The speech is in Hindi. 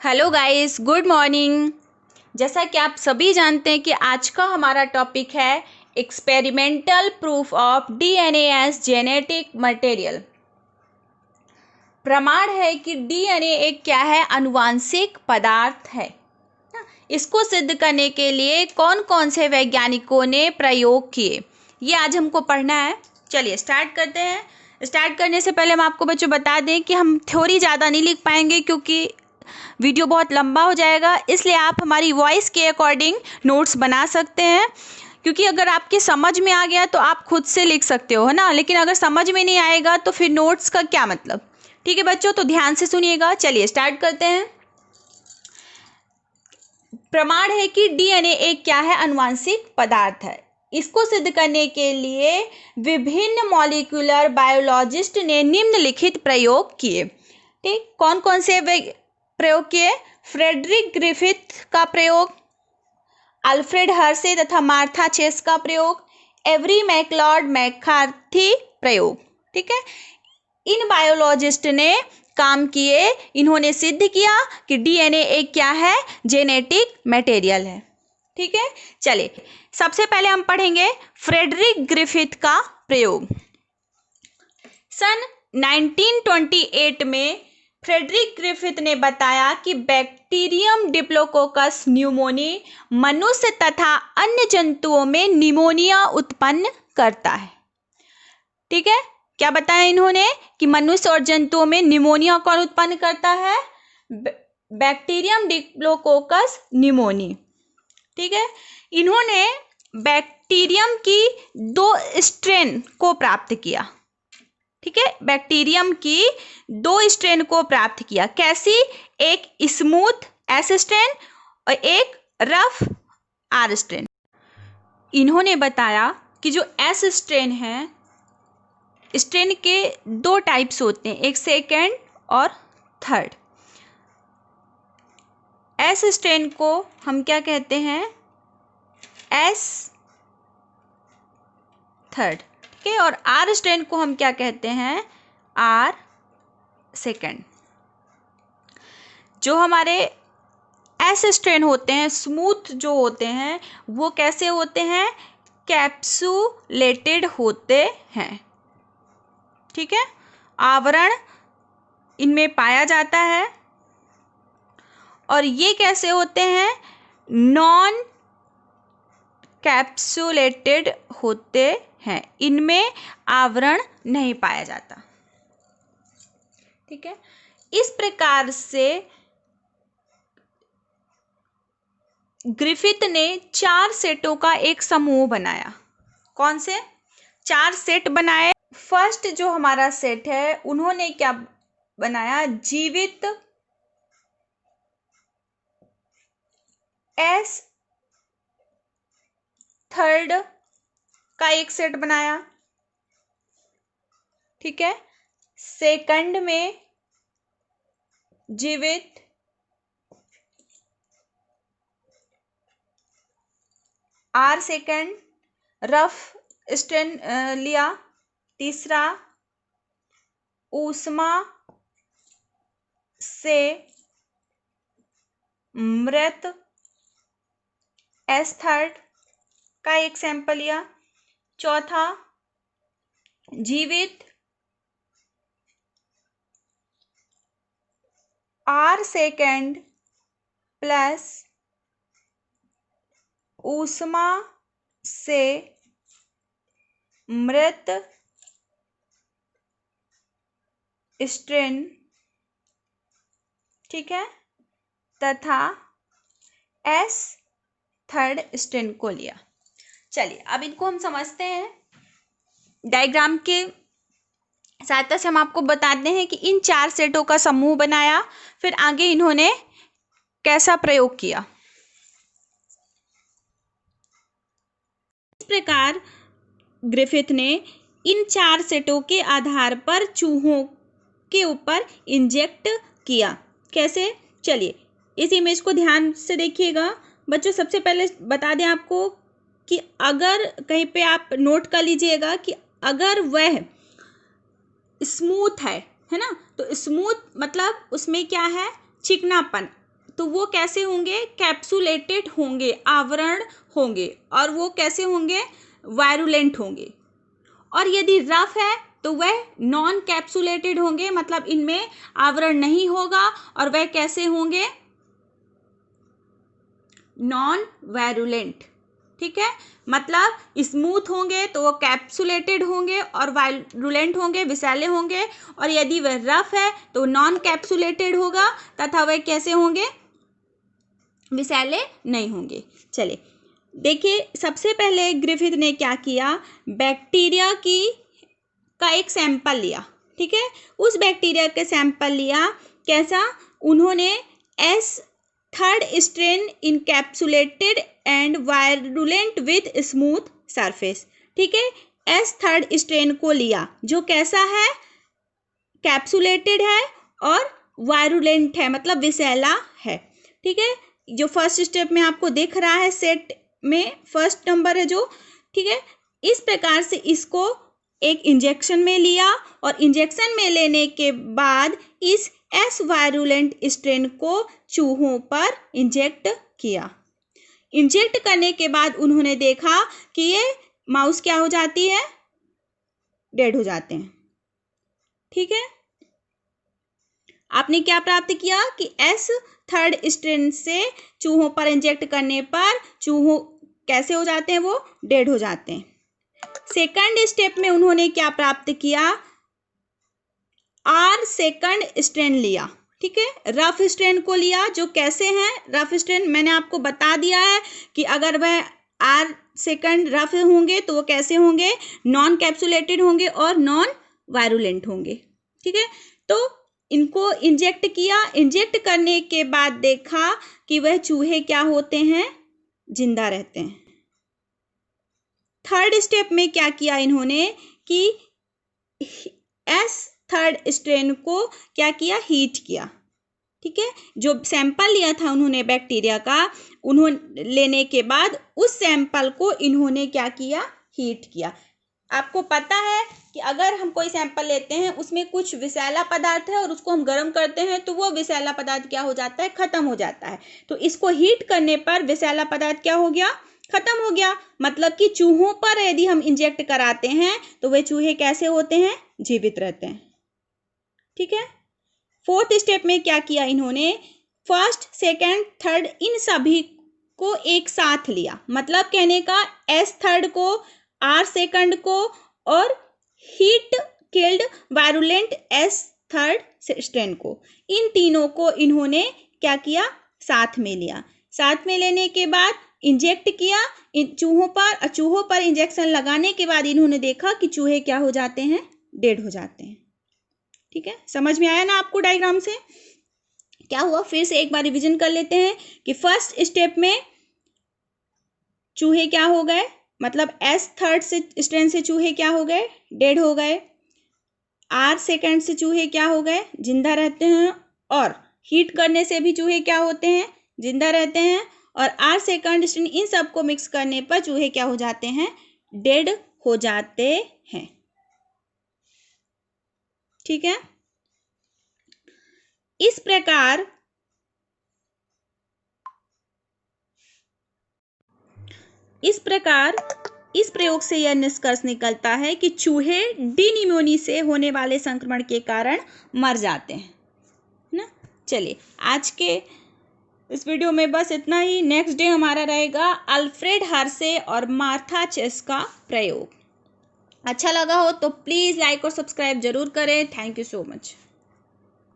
Hello guys, good morning. जैसा कि आप सभी जानते हैं कि आज का हमारा टॉपिक है experimental proof of DNA as genetic material. प्रमाण है कि डीएनए एक क्या है, आनुवांशिक पदार्थ है। इसको सिद्ध करने के लिए कौन कौन से वैज्ञानिकों ने प्रयोग किए, ये आज हमको पढ़ना है। चलिए स्टार्ट करते हैं। स्टार्ट करने से पहले हम आपको बच्चों बता दें कि हम थ्योरी ज़्यादा नहीं लिख पाएंगे क्योंकि वीडियो बहुत लंबा हो जाएगा, इसलिए आप हमारी वॉइस के अकॉर्डिंग नोट्स बना सकते हैं। क्योंकि अगर आपके समझ में आ गया तो आप खुद से लिख सकते हो, है ना, लेकिन अगर समझ में नहीं आएगा तो फिर नोट्स का क्या मतलब। ठीक है बच्चों, तो ध्यान से सुनिएगा। चलिए स्टार्ट करते हैं। प्रमाण है कि डीएनए एक क्या है, आनुवांशिक पदार्थ है। इसको सिद्ध करने के लिए विभिन्न मॉलिक्यूलर बायोलॉजिस्ट ने निम्नलिखित प्रयोग किए। ठीक, कौन कौन से प्रयोग किए? फ्रेडरिक ग्रिफिथ का प्रयोग, अल्फ्रेड हर्शे तथा मार्था चेस का प्रयोग, एवरी मैकलॉड मैकार्थी प्रयोग। ठीक है, इन बायोलॉजिस्ट ने काम किए, इन्होंने सिद्ध किया कि डीएनए एक क्या है, जेनेटिक मटेरियल है। ठीक है, चलिए सबसे पहले हम पढ़ेंगे फ्रेडरिक ग्रिफिथ का प्रयोग। सन 1928 में फ्रेडरिक ग्रिफिथ ने बताया कि बैक्टीरियम डिप्लोकोकस न्यूमोनी मनुष्य तथा अन्य जंतुओं में निमोनिया उत्पन्न करता है। ठीक है, क्या बताया इन्होंने कि मनुष्य और जंतुओं में निमोनिया कौन उत्पन्न करता है? Bacterium diplococcus pneumoniae. ठीक है, इन्होंने बैक्टीरियम की 2 स्ट्रेन को प्राप्त किया। ठीक है, बैक्टीरियम की 2 स्ट्रेन को प्राप्त किया। कैसी? एक स्मूथ एस स्ट्रेन और एक रफ आर स्ट्रेन। इन्होंने बताया कि जो एस स्ट्रेन है, स्ट्रेन के 2 टाइप्स होते हैं, एक सेकेंड और थर्ड। एस स्ट्रेन को हम क्या कहते हैं? S third. ठीक है, और आर स्ट्रेन को हम क्या कहते हैं? आर सेकेंड। जो हमारे एस स्ट्रेन होते हैं, स्मूथ जो होते हैं, वो कैसे होते हैं? कैप्सुलेटेड होते हैं। ठीक है, आवरण इनमें पाया जाता है। और ये कैसे होते हैं? नॉन कैप्सुलेटेड होते हैं, इनमें आवरण नहीं पाया जाता। ठीक है, इस प्रकार से ग्रिफिथ ने 4 सेटों का एक समूह बनाया। कौन से? 4 सेट बनाए। फर्स्ट जो हमारा सेट है, उन्होंने क्या बनाया? जीवित एस थर्ड का एक सेट बनाया। ठीक है, सेकंड में जीवित आर सेकंड रफ स्ट्रेन लिया। तीसरा ऊष्मा से मृत एस थर्ड का एक सैंपल लिया। चौथा जीवित आर सेकेंड प्लस ऊष्मा से मृत स्ट्रेन। ठीक है, तथा एस थर्ड स्ट्रेन को लिया। चलिए अब इनको हम समझते हैं। डायग्राम के सहायता से हम आपको बताते हैं कि इन 4 सेटों का समूह बनाया, फिर आगे इन्होंने कैसा प्रयोग किया। इस प्रकार ग्रिफिथ ने इन 4 सेटों के आधार पर चूहों के ऊपर इंजेक्ट किया। कैसे? चलिए इस इमेज को ध्यान से देखिएगा बच्चों। सबसे पहले बता दें आपको कि अगर कहीं पे आप नोट कर लीजिएगा कि अगर वह स्मूथ है ना, तो स्मूथ मतलब उसमें क्या है? चिकनापन। तो वो कैसे होंगे, कैप्सुलेटेड होंगे, आवरण होंगे, और वो कैसे होंगे, वायरुलेंट होंगे। और यदि रफ है तो वह नॉन कैप्सुलेटेड होंगे, मतलब इनमें आवरण नहीं होगा, और वह कैसे होंगे, नॉन वायरुलेंट। ठीक है, मतलब स्मूथ होंगे तो वो कैप्सुलेटेड होंगे, और वायरुलेंट होंगे, विषैले होंगे। और यदि वह रफ है तो नॉन कैप्सुलेटेड होगा, तथा वह कैसे होंगे, विषैले नहीं होंगे। चलिए देखिए, सबसे पहले ग्रिफिथ ने क्या किया, बैक्टीरिया का एक सैंपल लिया। ठीक है, उस बैक्टीरिया का सैंपल लिया, कैसा, उन्होंने S third strain encapsulated and virulent with smooth surface. ठीक है, एस थर्ड स्ट्रेन को लिया जो कैसा है, कैप्सुलेटेड है और वायरुलेंट है, मतलब विषैला है। ठीक है, जो फर्स्ट स्टेप में आपको दिख रहा है सेट में फर्स्ट नंबर है जो। ठीक है, इस प्रकार से इसको एक इंजेक्शन में लिया, और इंजेक्शन में लेने के बाद इस एस वायरुलेंट स्ट्रेन को चूहों पर इंजेक्ट किया। इंजेक्ट करने के बाद उन्होंने देखा कि ये माउस क्या हो जाती है, डेड हो जाते हैं। ठीक है, आपने क्या प्राप्त किया कि एस थर्ड स्ट्रेन से चूहों पर इंजेक्ट करने पर चूहों कैसे हो जाते हैं, वो डेड हो जाते हैं। सेकंड स्टेप में उन्होंने क्या प्राप्त किया, आर सेकंड स्ट्रेन लिया। ठीक है, रफ स्ट्रेन को लिया, जो कैसे हैं रफ स्ट्रेन, मैंने आपको बता दिया है कि अगर वह आर सेकंड रफ होंगे तो वो कैसे होंगे, नॉन कैप्सुलेटेड होंगे और नॉन वायरुलेंट होंगे। ठीक है, तो इनको इंजेक्ट किया, इंजेक्ट करने के बाद देखा कि वह चूहे क्या होते हैं, जिंदा रहते हैं। थर्ड स्टेप में क्या किया इन्होंने कि एस थर्ड स्ट्रेन को क्या किया, हीट किया। ठीक है, जो सैंपल लिया था उन्होंने बैक्टीरिया का, उन्होंने लेने के बाद उस सैंपल को इन्होंने क्या किया, हीट किया। आपको पता है कि अगर हम कोई सैंपल लेते हैं उसमें कुछ विषैला पदार्थ है और उसको हम गर्म करते हैं तो वो विषैला पदार्थ क्या हो जाता है, खत्म हो जाता है। तो इसको हीट करने पर विषैला पदार्थ क्या हो गया, खत्म हो गया। मतलब कि चूहों पर यदि हम इंजेक्ट कराते हैं तो वे चूहे कैसे होते हैं, जीवित रहते हैं। ठीक है, फोर्थ स्टेप में क्या किया इन्होंने, फर्स्ट सेकंड थर्ड इन सभी को एक साथ लिया। मतलब कहने का एस थर्ड को, आर सेकंड को और heat killed virulent S third strain को, इन तीनों को इन्होंने क्या किया, साथ में लिया। साथ में लेने के बाद इंजेक्ट किया इन चूहों पर, और चूहों पर इंजेक्शन लगाने के बाद इन्होंने देखा कि चूहे क्या हो जाते हैं, डेड हो जाते हैं। ठीक है, समझ में आया ना आपको डायग्राम से क्या हुआ। फिर से एक बार रिवीजन कर लेते हैं कि फर्स्ट स्टेप में चूहे क्या हो गए, मतलब एस थर्ड से स्ट्रेन से चूहे क्या हो गए, डेड हो गए। आर सेकंड से चूहे क्या हो गए, जिंदा रहते हैं। और हीट करने से भी चूहे क्या होते हैं, जिंदा रहते हैं। और आर सेकंड स्ट्रेन, इन सबको मिक्स करने पर चूहे क्या हो जाते हैं, डेड हो जाते हैं। ठीक है, इस प्रकार इस प्रयोग से यह निष्कर्ष निकलता है कि चूहे डिनिमोनी से होने वाले संक्रमण के कारण मर जाते हैं ना। चलिए आज के इस वीडियो में बस इतना ही। नेक्स्ट डे हमारा रहेगा अल्फ्रेड हर्शे और मार्था चेस का प्रयोग। अच्छा लगा हो तो प्लीज़ लाइक और सब्सक्राइब जरूर करें। Thank you so much.